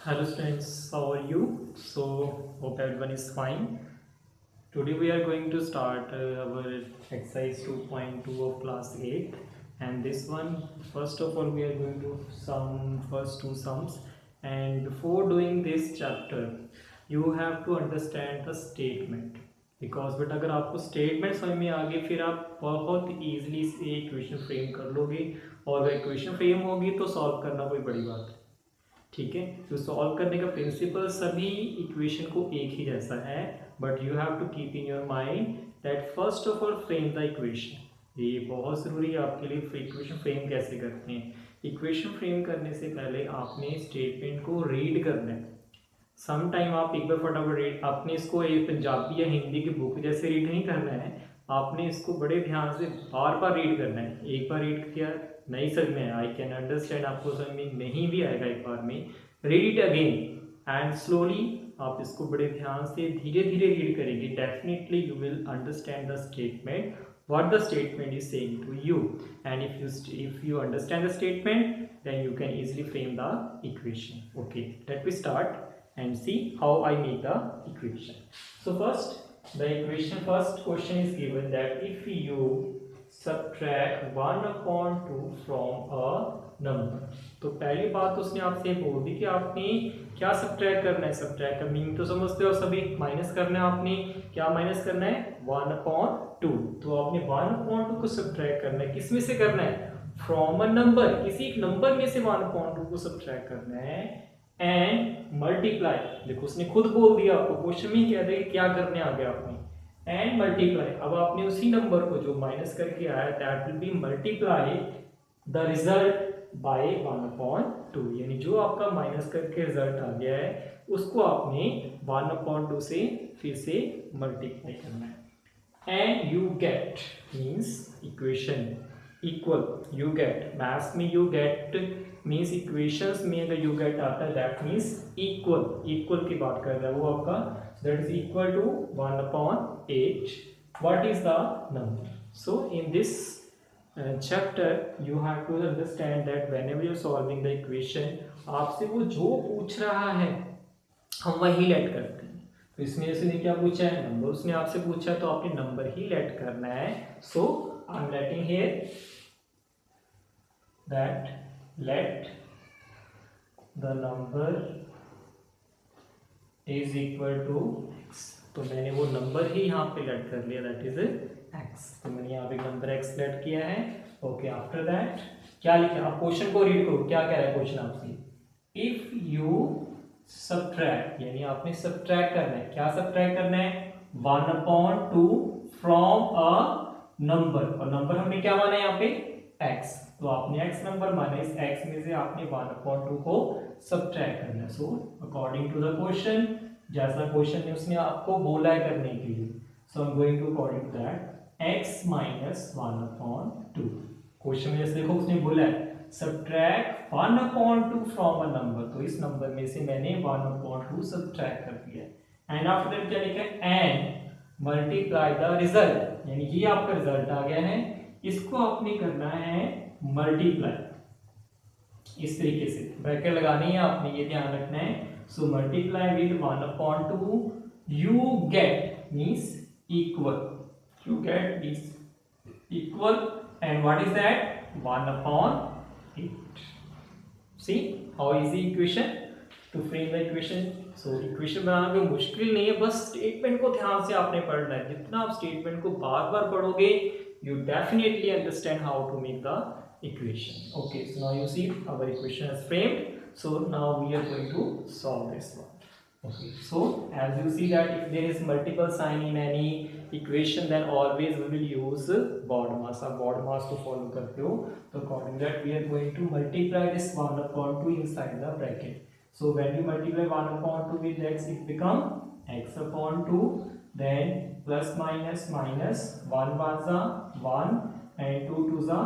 Hello students, how are you? So hope everyone is fine. Today we are going to start our exercise 2.2 of class 8, and this one first of all we are going to sum first two sums, and before doing this chapter you have to understand the statement because but अगर आपको statement समझ में आ गई फिर आप बहुत easily से equation frame कर लोगे और वह इक्वेशन फ्रेम होगी तो सॉल्व करना कोई बड़ी बात है। ठीक है, तो सॉल्व करने का प्रिंसिपल सभी इक्वेशन को एक ही जैसा है, but you have to keep in your mind that first of all frame the equation. ये बहुत ज़रूरी है आपके लिए इक्वेशन फ्रेम कैसे करते हैं। इक्वेशन फ्रेम करने से पहले आपने स्टेटमेंट को रीड करना है। सम टाइम आप एक बार फटाफट रीड, आपने इसको एक पंजाबी या हिंदी की बुक जैसे रीड नहीं करना है, आपने इसको बड़े ध्यान से बार बार रीड करना है। एक बार रीड किया नहीं समझ में, आई कैन अंडरस्टैंड, आपको समझ में नहीं भी आएगा एक बार में, read it again and slowly आप इसको बड़े ध्यान से धीरे धीरे रीड करेंगे। Definitely you will understand the statement, what the statement is saying to you, and if you understand the statement then you can easily frame the equation. Okay, let me start and see how I make the equation. So first the equation, first question is given that if you subtract 1 upon 2 from a number, तो पहली बात उसने आपसे बोल दी कि आपने क्या subtract करना है। सब्ट्रैक्ट का मीनिंग तो समझते हो सभी, माइनस करना है। आपने क्या माइनस करना है? 1 अपॉन 2। तो आपने 1 अपॉन 2 को सब्ट्रैक्ट करना है, किस में से करना है? फ्रॉम अ नंबर, किसी एक नंबर में से 1 अपॉन 2 को सब्ट्रैक्ट करना है एंड मल्टीप्लाई। देखो उसने खुद बोल दिया, आपको क्वेश्चन में कह दिया क्या करने आ गया आपने, एंड मल्टीप्लाई। अब आपने उसी नंबर को जो माइनस करके आया that will be multiply the result by 1 upon 2, यानी जो आपका माइनस करके रिजल्ट आ गया है उसको आपने 1 अपॉन 2 से फिर से मल्टीप्लाई करना है and you get means equation equal. You gate, maths में यू गेट मीन्स इक्वेशंस में अगर यू गेट आता है दैट मीन्स इक्वल, इक्वल की बात कर रहा है वो आपका, that is equal to 1 upon 8. What is the number? So in this chapter you have to understand that whenever you are solving the equation, आपसे वो जो पूछ रहा है हम वही लेट करते हैं। तो इसमें उसने क्या पूछा है? नंबर उसने आपसे पूछा है तो आपने नंबर ही लेट करना है। So I am letting here that let the number is equal to x, तो मैंने वो नंबर ही यहाँ पे लेट कर लिया दैट इज x। तो मैंने यहाँ पे नंबर x लेट किया है। ओके, आफ्टर दैट क्या लिखा? आप क्वेश्चन को रीड करो, क्या कह रहा है क्वेश्चन आपसे? इफ यू सब्ट्रैक्ट, यानी आपने सब्ट्रैक्ट करना है। क्या सब्ट्रैक्ट करना है? 1 अपॉन 2 फ्रॉम अ नंबर, और नंबर हमने क्या माना है यहाँ पे? x। तो आपने x नंबर माना, इस x में से आपने 1 अपॉन 2 को सब्ट्रैक्ट करना है। So according to the question, जैसा क्वेश्चन ने उसने आपको बोला है करने के लिए, so I am going to according to that x minus 1 upon 2। Question में जैसे देखो उसने बोला है subtract 1 upon 2 from a number, तो इस नंबर में से मैंने 1 अपॉन 2 सब्ट्रैक्ट कर दिया एंड आफ्टर दैट क्या लिखा है? एंड मल्टीप्लाई द रिजल्ट, यानी ये आपका रिजल्ट आ गया है, इसको आपने करना है मल्टीप्लाई। इस तरीके से ब्रैकेट लगानी है आपने, ये ध्यान रखना है। So multiply with 1 upon 2, you get means equal, you get is equal and what is that? 1 upon 8. See how easy equation to frame the equation. So equation बनाना कोई मुश्किल नहीं है, बस स्टेटमेंट को ध्यान से आपने पढ़ना है। जितना आप स्टेटमेंट को बार बार पढ़ोगे you definitely understand how to make the equation. Okay, so now you see our equation is framed, so now we are going to solve this one. Okay, so as you see that if there is multiple sign in any equation then always we will use bod mass। आप bod mass को follow करते हो, तो according that we are going to multiply this 1 upon 2 inside the bracket. So when you multiply 1 upon 2 with x, it become x upon 2, then plus minus minus, 1 1 जा 1 and 2 2 जा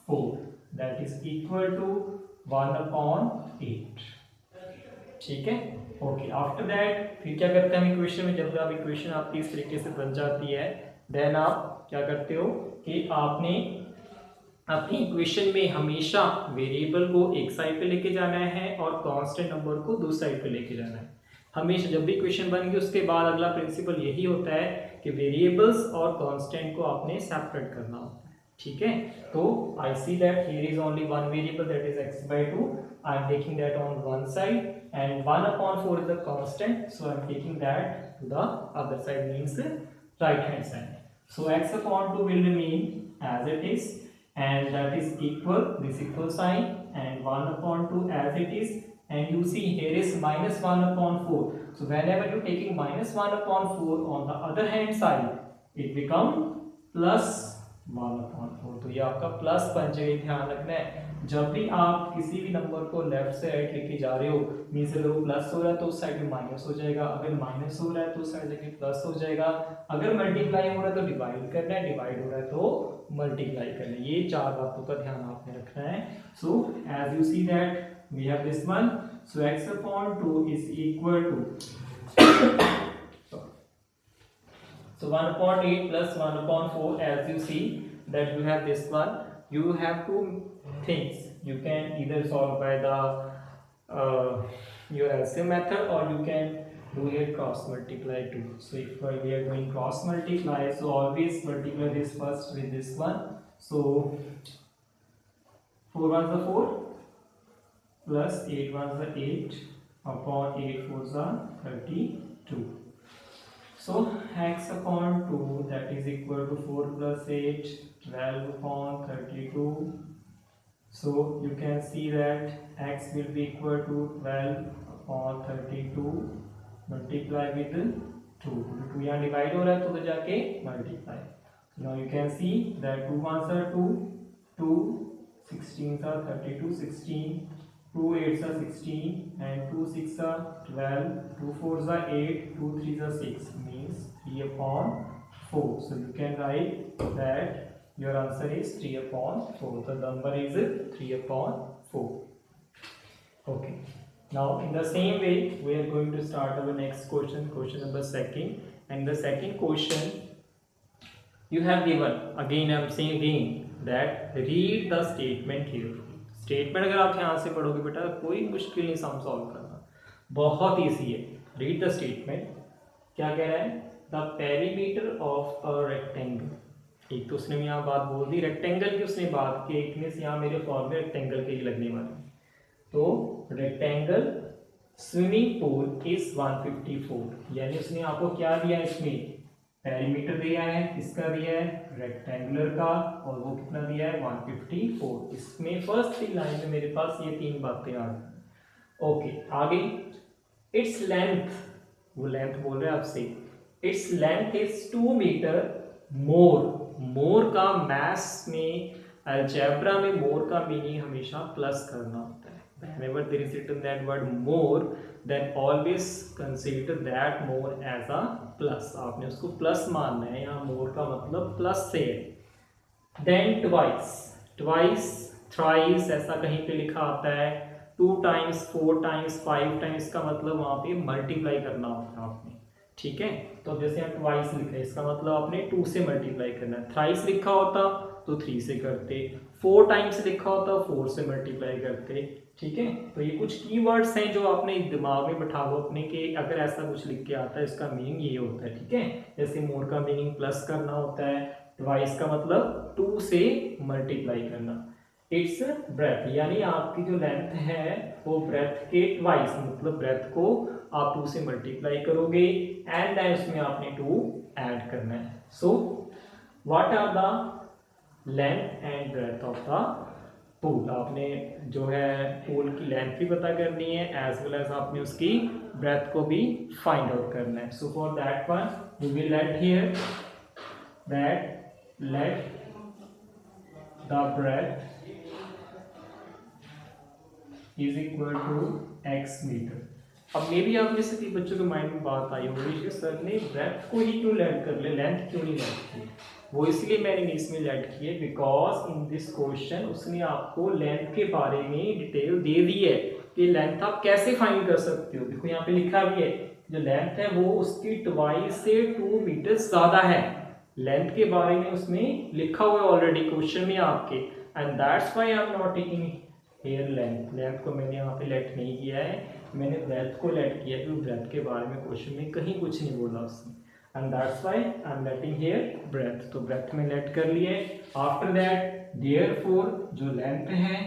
4, that is equal to 1 upon 8। ठीक है, okay. After that फिर क्या करते हैं हम equation में? जब आप इक्वेशन आपकी इस तरीके से बन जाती है देन आप क्या करते हो कि आपने अपनी इक्वेशन में हमेशा वेरिएबल को एक साइड पे लेके जाना है और कांस्टेंट नंबर को दूसरी साइड पे लेके जाना है। हमेशा जब भी इक्वेशन बनेगी उसके बाद अगला प्रिंसिपल यही होता है कि वेरिएबल्स और कांस्टेंट को आपने सेपरेट करना होता है। ठीक है, तो I see that here is only one variable that is x/2. I am taking that on one side and 1/4 is the constant, so I'm taking that to the other side, means right hand side. So x/2 will remain as it is, and that is equal this equal sign, and 1/2 as it is, and you see here is -1/4. So whenever you taking -1/4 on the other hand side, it become +1/4. तो ये आपका plus बन जाएगा। ध्यान रखना है जब भी आप किसी भी नंबर को लेफ्ट से राइट लेके जा रहे हो, मीन्स अगर वो प्लस हो रहा है तो उस साइड में माइनस हो जाएगा, अगर माइनस हो रहा है तो उस साइड जाके प्लस हो जाएगा, अगर मल्टीप्लाई हो रहा है तो डिवाइड करना है, डिवाइड हो रहा है तो मल्टीप्लाई करना है। ये चार बातों का ध्यान आपने रखना है। So as you see that we have this one, so x/2 is equal to so 1/8 plus 1/4. As you see that you have this one, you have two things. You can either solve by the your LCM method, or you can do here cross multiply too. So if we are doing cross multiply, so always multiply this first with this one. So 4 ones are 4 plus 8 ones are 8 upon 8 fours are 32. So x/2 that is equal to 4 plus 8, 12 upon 32. So you can see that x will be equal to 12 upon 32 multiply with 2. 2 यहाँ divide हो रहा है तो उधर जाके multiply. Now you can see that 2 ones are 2, 2 16s are 32, 16, 2 8s are 16, and 2 6 are 12, 2 4s are 8, 2 3s are 6, means 3/4. So you can write that your answer is 3/4. The number is 3/4. Okay, now in the same way we are going to start our next question, question number 2. And the second question you have given, again I am saying again that read the statement carefully. Statement अगर आप ध्यान से पढ़ोगे बेटा कोई मुश्किल नहीं sum solve करना, बहुत ईजी है। Read the statement. क्या कह रहा है? The perimeter of a rectangle. एक तो उसने यहाँ बात बोल दी रेक्टेंगल की, उसने बात की, एक ने यहाँ मेरे फॉर्म में रेक्टेंगल के ही लगने वाले। तो रेक्टेंगल स्विमिंग पूल इज 154, यानी उसने आपको क्या दिया है, इसमें पेरीमीटर दिया है, किसका दिया है, रेक्टेंगुलर का, और वो कितना दिया है 154। इसमें फर्स्ट थी लाइन में मेरे पास ये तीन बातें आ गई। ओके, आगे इट्स लेंथ, वो लेंथ बोल रहे हैं आपसे, its length is 2 meter more. More का मैथ्स में अलजेब्रा में मोर का मीनिंग हमेशा प्लस करना होता है। Whenever there is written that word more, then always consider that more as a plus. आपने उसको प्लस मानना है, यहाँ more का मतलब प्लस से है। Then twice, twice, thrice ऐसा कहीं पे लिखा आता है, 2 times, 4 times, 5 times का मतलब वहाँ पे मल्टीप्लाई करना होता है आपने। ठीक है, तो जैसे यहाँ ट्वाइस लिखा है इसका मतलब आपने 2 से मल्टीप्लाई करना है। थ्राइस लिखा होता तो 3 से करते, 4 टाइम्स लिखा होता 4 से मल्टीप्लाई करते। ठीक है, तो ये कुछ कीवर्ड्स हैं जो आपने दिमाग में बैठाओ अपने के, अगर ऐसा कुछ लिख के आता है इसका मीनिंग ये होता है। ठीक है, जैसे मोर का मीनिंग प्लस करना होता है, ट्वाइस का मतलब 2 से मल्टीप्लाई करना। इट्स ब्रेथ, यानी आपकी जो लेंथ है वो ब्रेथ के ट्वाइस, मतलब ब्रेथ को आप 2 से मल्टीप्लाई करोगे एंड देन उसमें आपने 2 ऐड करना है। So what are the length and breadth of the pool. आपने जो है पूल की लेंथ भी पता करनी है एज वेल एज आपने उसकी ब्रेथ को भी फाइंड आउट करना है। So for that one we will let here that let the breadth is equal to x metre. अब मे भी आप में से बच्चों के माइंड में बात आई होगी सर ने ब्रेथ को ही क्यों लेट कर ले, लेंथ क्यों नहीं लेट की। वो इसलिए मैंने इसमें लेट की है बिकॉज इन दिस क्वेश्चन उसने आपको लेंथ के बारे में डिटेल दे दी है कि लेंथ आप कैसे फाइंड कर सकते हो। देखो यहाँ पे लिखा भी है जो लेंथ है वो उसकी ट्वाइस से 2 मीटर ज्यादा है। लेंथ के बारे में उसमें लिखा हुआ है ऑलरेडी क्वेश्चन में आपके। And that's why I am not taking here length. Length को मैंने यहाँ पे लेट नहीं किया है, मैंने ब्रेथ को लेट किया है, क्योंकि ब्रेथ के बारे में क्वेश्चन में कहीं कुछ नहीं बोला उसने, and that's why I am letting here breadth. तो ब्रेथ में लेट कर लिए। आफ्टर दैट देयरफॉर जो लेंथ है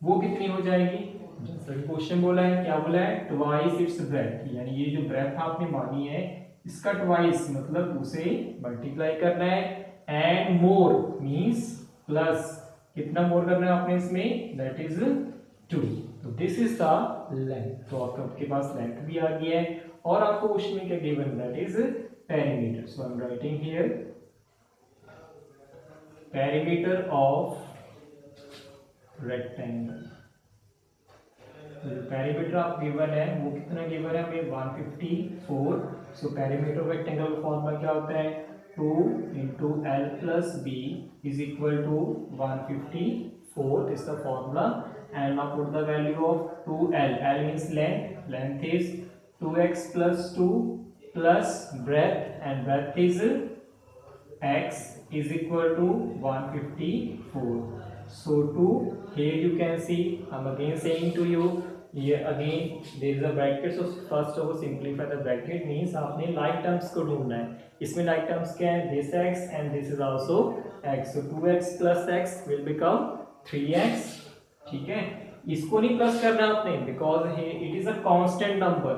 वो कितनी हो जाएगी, जैसा कि क्वेश्चन बोला है, क्या बोला है, ट्वाइस इट्स ब्रेथ, यानी ये जो ब्रेथ आपने मानी है इसका ट्वाइस मतलब उसे मल्टीप्लाई करना है, एंड मोर मींस प्लस, कितना मोर करना है आपने इसमें, दैट इज 2। तो दिस इज द लेंथ। तो आपके पास लेंथ भी आ गया है, और आपको क्वेश्चन में क्या given, that is perimeter. So I am writing here perimeter of rectangle. तो जो पेरीमीटर आप गिवन है वो कितना गिवन है हमें, 154। सो पेरीमीटर ऑफ रेक्टेंगल का फॉर्मूला क्या होता है, 2 into L plus B is equal to 154. This is the formula, and now put the value of 2L. L means length. Length is 2x plus 2 plus breadth, and breadth is x is equal to 154. So to here you can see, I'm again saying to you, here again there is a bracket, so first of all simplify the bracket, means आपने like terms को ढूंढना है। इसमें like terms क्या है, this x and this is also x, so 2x plus x will become 3x, ठीक है। इसको नहीं प्लस करना आपने, because it is a constant number,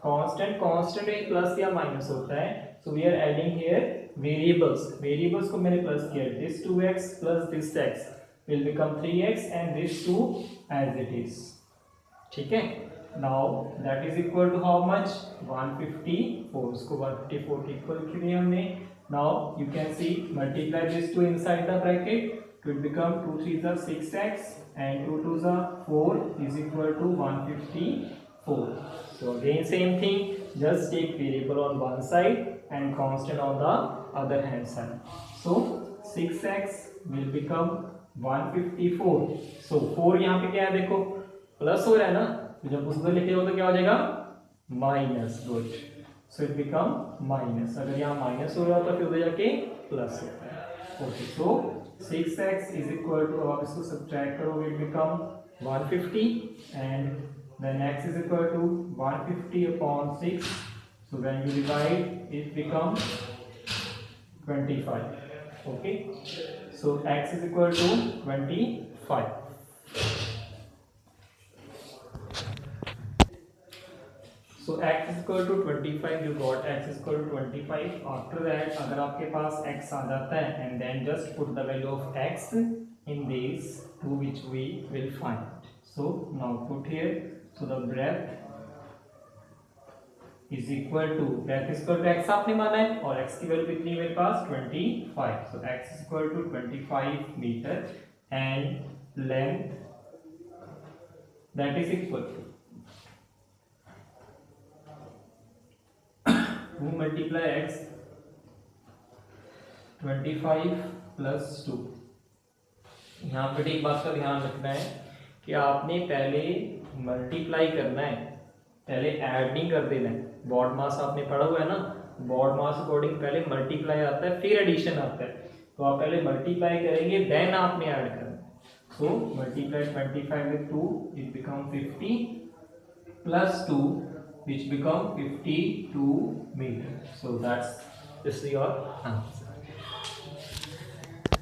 constant में प्लस या माइनस होता है, so we are adding here variables को मैंने प्लस किया, this 2x plus this x will become 3x and this 2 as it is, ठीक है। now that is equal to how much, 154, उसको 154 के इक्वल लिख दिया हमने। now you can see multiply this 2 inside the bracket, it will become 2 3s are 6x and 2 2s are 4 is equal to 154. so again same thing, just take variable on one side and constant on the other hand side, so 6x will become 154. so 4 यहाँ पे क्या है, देखो plus हो रहा है ना, तो जब उसको लिखे हो तो क्या हो जाएगा, minus, good, so it become minus. अगर यहाँ माइनस हो रहा हो तो फिर उधर जाके प्लस होता है। Okay, so 6x is equal to, आप इसको सब्ट्रैक्ट करोगे, it become 150 and then x is equal to 150 upon 6, so when you divide it become 25. okay, so x is equal to 25. so x is equal to 25, you got x is equal to 25. after that अगर आपके पास x आ जाता है, and then just put the value of x in these two which we will find. so now put here, so the breadth is equal to x आपने माना है, और x की value कितनी है मेरे पास, 25. so x is equal to 25 meter and length that is equal to 2 multiply x 25 plus 2. यहाँ पे एक बात का ध्यान रखना है कि आपने पहले मल्टीप्लाई करना है, पहले ऐड नहीं कर देना है। बॉड मास आपने पढ़ा हुआ है ना, बॉड मास अकॉर्डिंग पहले मल्टीप्लाई आता है फिर एडिशन आता है, तो आप पहले मल्टीप्लाई करेंगे देन आपने ऐड करना है। So multiply 25 with 2 it become 50 plus 2 which become 52 meter. so that's this is your answer.